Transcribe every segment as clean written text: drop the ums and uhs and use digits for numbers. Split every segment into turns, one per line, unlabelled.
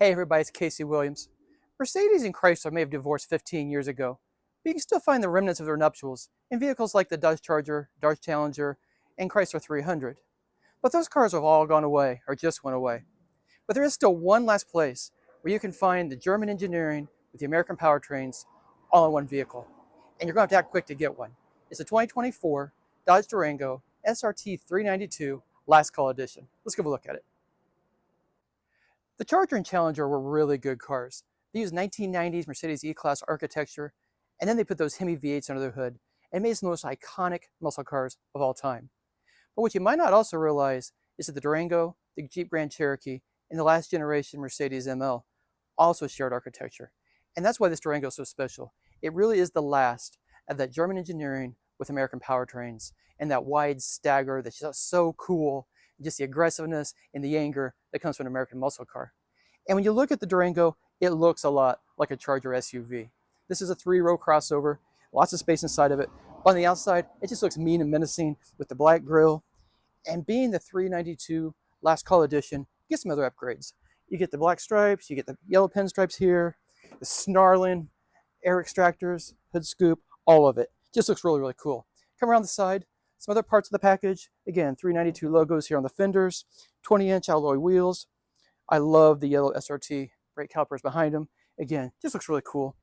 Hey everybody, it's Casey Williams. Mercedes and Chrysler may have divorced 15 years ago, but you can still find the remnants of their nuptials in vehicles like the Dodge Charger, Dodge Challenger, and Chrysler 300. But those cars have all gone away, or just went away. But there is still one last place where you can find the German engineering with the American powertrains all in one vehicle. And you're going to have to act quick to get one. It's a 2024 Dodge Durango SRT 392 Last Call Edition. Let's give a look at it. The Charger and Challenger were really good cars. They used 1990s Mercedes E-Class architecture, and then they put those Hemi V8s under the hood and made some of the most iconic muscle cars of all time. But what you might not also realize is that the Durango, the Jeep Grand Cherokee, and the last generation Mercedes ML also shared architecture. And that's why this Durango is so special. It really is the last of that German engineering with American powertrains and that wide stagger that's just so cool, just the aggressiveness and the anger that comes from an American muscle car. And when you look at the Durango, it looks a lot like a Charger SUV. This is a 3-row crossover, lots of space inside of it. On the outside, it just looks mean and menacing with the black grille. And being the 392 Last Call Edition, you get some other upgrades. You get the black stripes, you get the yellow pinstripes here, the snarling air extractors, hood scoop, all of it. Just looks really, really cool. Come around the side, some other parts of the package. Again, 392 logos here on the fenders, 20-inch alloy wheels. I love the yellow SRT brake calipers behind them. Again, just looks really cool.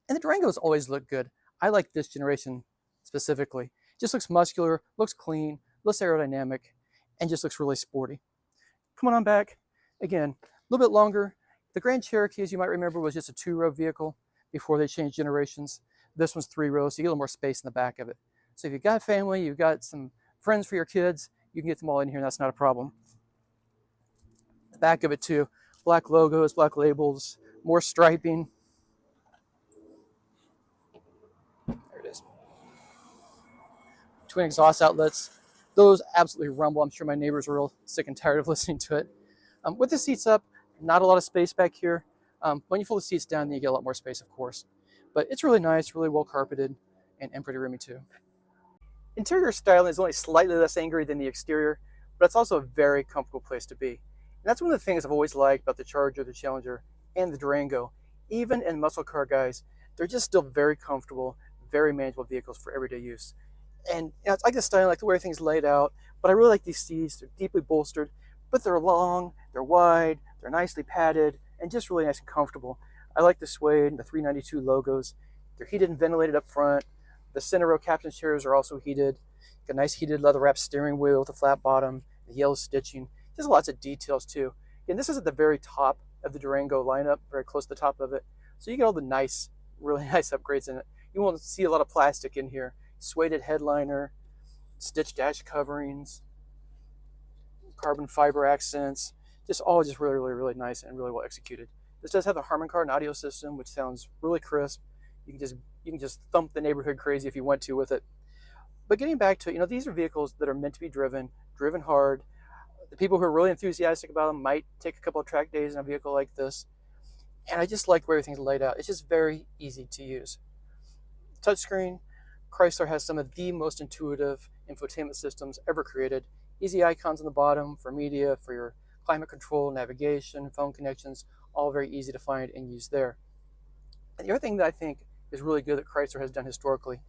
And the Durangos always look good. I like this generation specifically. Just looks muscular, looks clean, looks aerodynamic, and just looks really sporty. Come on back. Again, a little bit longer. The Grand Cherokee, as you might remember, was just a 2-row vehicle before they changed generations. This one's 3 rows, so you get a little more space in the back of it. So if you've got family, you've got some friends for your kids, you can get them all in here, and that's not a problem. The back of it too, black logos, black labels, more striping. There it is. Twin exhaust outlets. Those absolutely rumble. I'm sure my neighbors are real sick and tired of listening to it. With the seats up, not a lot of space back here. When you fold the seats down, then you get a lot more space, of course. But it's really nice, really well carpeted, and pretty roomy too. Interior styling is only slightly less angry than the exterior, but it's also a very comfortable place to be. And that's one of the things I've always liked about the Charger, the Challenger, and the Durango. Even in muscle car guys, they're just still very comfortable, very manageable vehicles for everyday use. And I like the styling, I like the way everything's laid out, but I really like these seats. They're deeply bolstered, but they're long, they're wide, they're nicely padded, and just really nice and comfortable. I like the suede and the 392 logos. They're heated and ventilated up front. The center row captain chairs are also heated. Got a nice heated leather wrapped steering wheel with a flat bottom, the yellow stitching. Just lots of details too. And this is at the very top of the Durango lineup, very close to the top of it. So you get all the nice, really nice upgrades in it. You won't see a lot of plastic in here. Suede headliner, stitched dash coverings, carbon fiber accents, just all just really, really, really nice and really well executed. This does have the Harman Kardon audio system, which sounds really crisp. You can just thump the neighborhood crazy if you want to with it. But getting back to it, these are vehicles that are meant to be driven hard. The people who are really enthusiastic about them might take a couple of track days in a vehicle like this. And I just like where everything's laid out. It's just very easy to use. Touchscreen, Chrysler has some of the most intuitive infotainment systems ever created. Easy icons on the bottom for media, for your climate control, navigation, phone connections, all very easy to find and use there. And the other thing that I think is really good that Chrysler has done historically,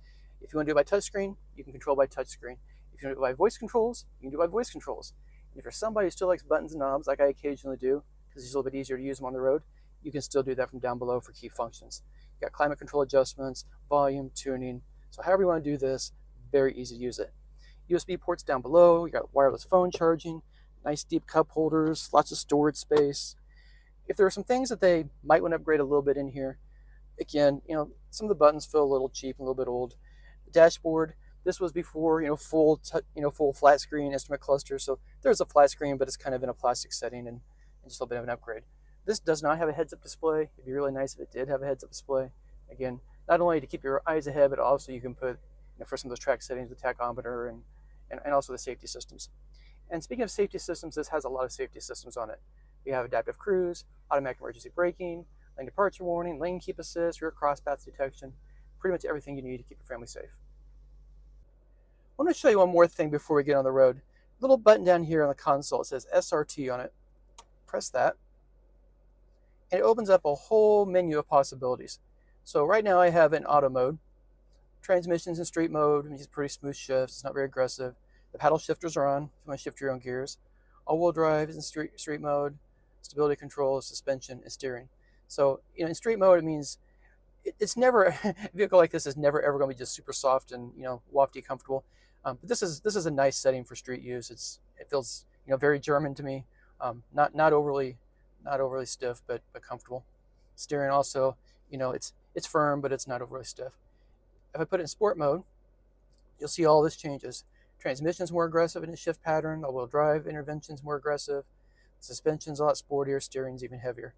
if you want to do it by touchscreen, you can control by touchscreen. If you want to do it by voice controls, you can do it by voice controls. And if you're somebody who still likes buttons and knobs, like I occasionally do, because it's a little bit easier to use them on the road, you can still do that from down below for key functions. You got climate control adjustments, volume, tuning. So however you want to do this, very easy to use it. USB ports down below, you got wireless phone charging, nice deep cup holders, lots of storage space. If there are some things that they might want to upgrade a little bit in here, again, some of the buttons feel a little cheap and a little bit old. The dashboard, this was before, full flat screen instrument cluster. So there's a flat screen, but it's kind of in a plastic setting and just a little bit of an upgrade. This does not have a heads-up display. It'd be really nice if it did have a heads-up display. Again, not only to keep your eyes ahead, but also you can put, for some of those track settings, the tachometer and also the safety systems. And speaking of safety systems, this has a lot of safety systems on it. We have adaptive cruise, automatic emergency braking, lane departure warning, lane keep assist, rear crosspath detection, pretty much everything you need to keep your family safe. I want to show you one more thing before we get on the road. A little button down here on the console, it says SRT on it. Press that. and it opens up a whole menu of possibilities. So right now I have an auto mode. Transmissions in street mode means pretty smooth shifts. It's not very aggressive. The paddle shifters are on if you want to shift your own gears. All-wheel drive is in street mode. Stability control, suspension, and steering. So in street mode, it means it's never a vehicle like this is never ever going to be just super soft and wafty comfortable. But this is a nice setting for street use. It feels very German to me. Not overly stiff, but comfortable. Steering also, it's firm, but it's not overly stiff. If I put it in sport mode, you'll see all this changes. Transmission's more aggressive in its shift pattern. All-wheel drive intervention's more aggressive. Suspension's a lot sportier. Steering's even heavier.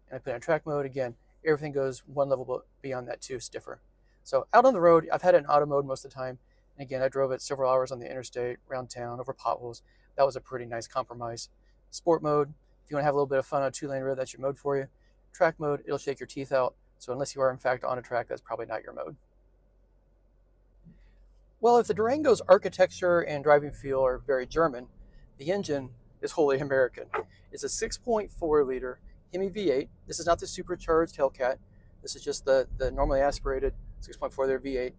And I put it in track mode again. Everything goes one level beyond that too, stiffer. So out on the road, I've had it in auto mode most of the time. And again, I drove it several hours on the interstate, around town, over potholes. That was a pretty nice compromise. Sport mode, if you want to have a little bit of fun on a 2-lane road, that's your mode for you. Track mode, it'll shake your teeth out. So unless you are in fact on a track, that's probably not your mode. Well, if the Durango's architecture and driving feel are very German, the engine is wholly American. It's a 6.4 liter Hemi V8. This is not the supercharged Hellcat. This is just the normally aspirated 6.4 liter V8,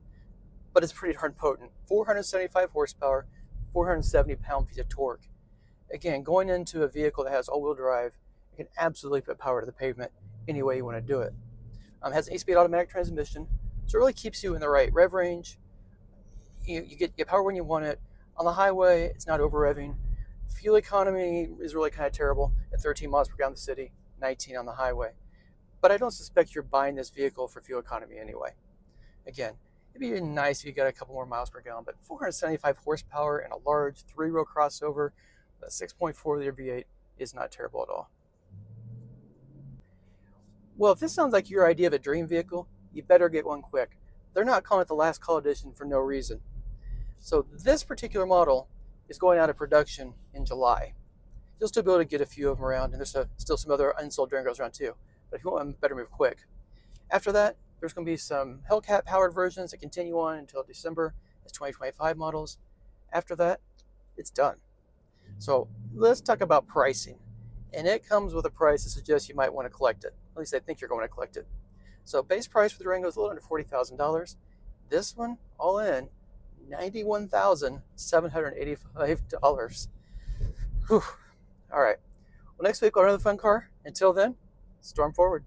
but it's pretty darn potent. 475 horsepower, 470 pound-feet of torque. Again, going into a vehicle that has all-wheel drive, you can absolutely put power to the pavement any way you want to do it. It has an 8-speed automatic transmission, so it really keeps you in the right rev range. You get power when you want it. On the highway, it's not over-revving. Fuel economy is really kind of terrible at 13 miles per gallon in the city, 19 on the highway. But I don't suspect you're buying this vehicle for fuel economy anyway. Again, it'd be nice if you got a couple more miles per gallon, but 475 horsepower and a large 3-row crossover, a 6.4 liter V8 is not terrible at all. Well, if this sounds like your idea of a dream vehicle, you better get one quick. They're not calling it the last call edition for no reason. So this particular model is going out of production in July. You'll still be able to get a few of them around, and there's still some other unsold Durangos around too. But if you want them, better move quick. After that, there's going to be some Hellcat powered versions that continue on until December as 2025 models. After that, it's done. So let's talk about pricing. And it comes with a price that suggests you might want to collect it. At least I think you're going to collect it. So base price for the Durango is a little under $40,000. This one, all in, $91,785. Whew. All right. Well, next week we'll have another fun car. Until then, storm forward.